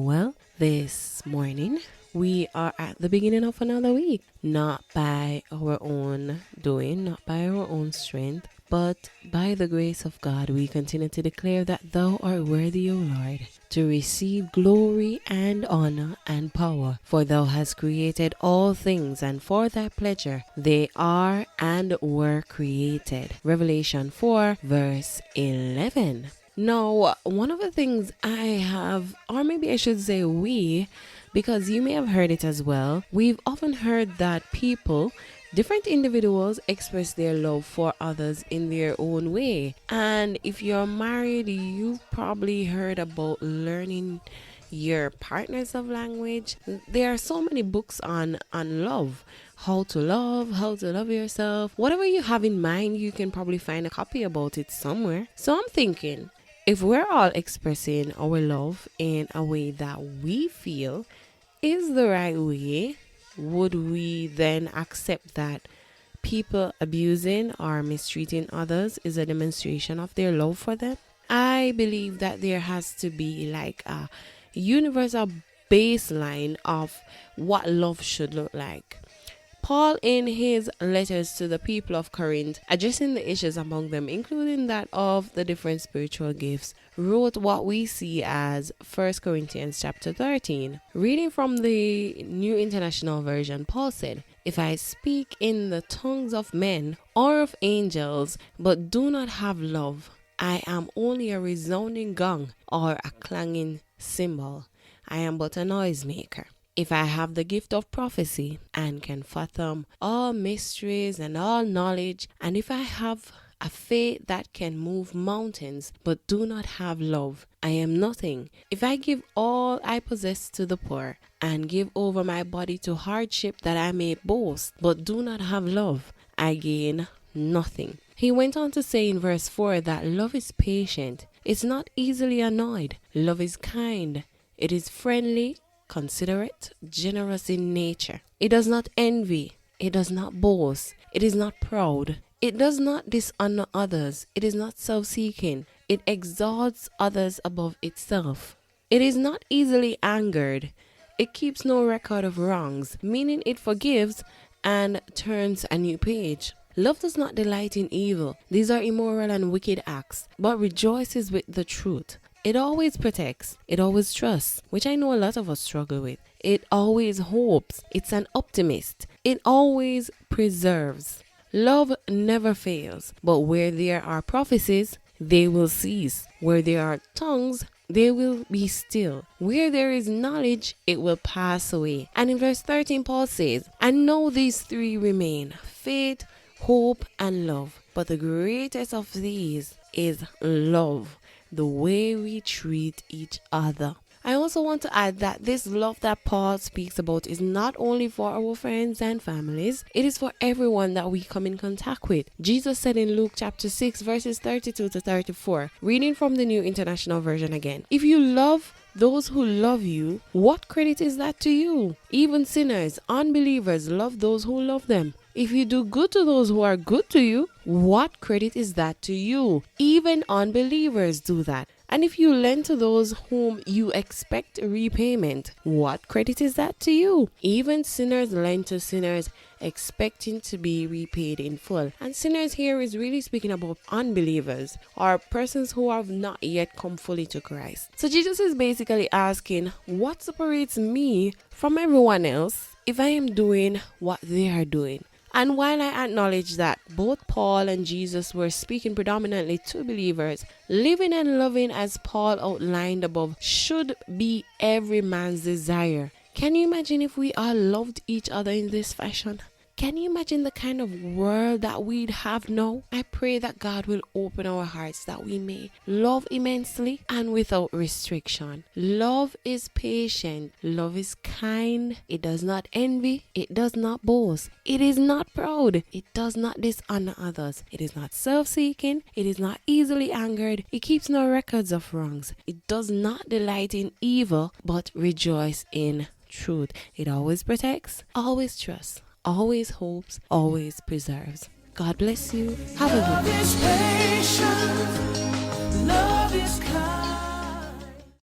Well, this morning we are at the beginning of another week, not by our own doing, not by our own strength, but by the grace of God. We continue to declare that Thou art worthy, O Lord, to receive glory and honor and power, for Thou hast created all things, and for Thy pleasure they are and were created. Revelation 4 verse 11. Now, one of the things I have, or maybe I should say we, because you may have heard it as well, we've often heard that people, different individuals, express their love for others in their own way. And if you're married, you've probably heard about learning your partner's love language. There are so many books on love. How to love yourself. Whatever you have in mind, you can probably find a copy about it somewhere. So I'm thinking, if we're all expressing our love in a way that we feel is the right way, would we then accept that people abusing or mistreating others is a demonstration of their love for them? I believe that there has to be like a universal baseline of what love should look like. Paul, in his letters to the people of Corinth, addressing the issues among them, including that of the different spiritual gifts, wrote what we see as 1 Corinthians chapter 13. Reading from the New International Version, Paul said, "If I speak in the tongues of men or of angels, but do not have love, I am only a resounding gong or a clanging cymbal. I am but a noisemaker. If I have the gift of prophecy and can fathom all mysteries and all knowledge, and if I have a faith that can move mountains but do not have love, I am nothing. If I give all I possess to the poor and give over my body to hardship that I may boast but do not have love, I gain nothing." He went on to say in verse 4 that love is patient, it's not easily annoyed, love is kind, it is friendly, considerate, generous in nature. It does not envy. It does not boast. It is not proud. It does not dishonor others. It is not self-seeking. It exalts others above itself. It is not easily angered. It keeps no record of wrongs, meaning it forgives and turns a new page. Love does not delight in evil. These are immoral and wicked acts, but rejoices with the truth. It always protects. It always trusts, which I know a lot of us struggle with. It always hopes. It's an optimist. It always preserves. Love never fails, but where there are prophecies, they will cease. Where there are tongues, they will be still. Where there is knowledge, it will pass away. And in verse 13, Paul says, "And know these three remain, faith, hope, and love. But the greatest of these is love, the way we treat each other." I also want to add that this love that Paul speaks about is not only for our friends and families, it is for everyone that we come in contact with. Jesus said in Luke chapter 6 verses 32 to 34, reading from the New International Version again, "If you love those who love you, what credit is that to you? Even sinners, unbelievers love those who love them. If you do good to those who are good to you, what credit is that to you? Even unbelievers do that. And if you lend to those whom you expect repayment, what credit is that to you? Even sinners lend to sinners, expecting to be repaid in full." And sinners here is really speaking about unbelievers or persons who have not yet come fully to Christ. So Jesus is basically asking, what separates me from everyone else if I am doing what they are doing? And while I acknowledge that both Paul and Jesus were speaking predominantly to believers, living and loving as Paul outlined above should be every man's desire. Can you imagine if we all loved each other in this fashion? Can you imagine the kind of world that we'd have now? I pray that God will open our hearts that we may love immensely and without restriction. Love is patient. Love is kind. It does not envy. It does not boast. It is not proud. It does not dishonor others. It is not self-seeking. It is not easily angered. It keeps no records of wrongs. It does not delight in evil, but rejoice in truth. It always protects, always trusts, always hopes, always preserves. God bless you. Have a good day. Love is patient, love is kind.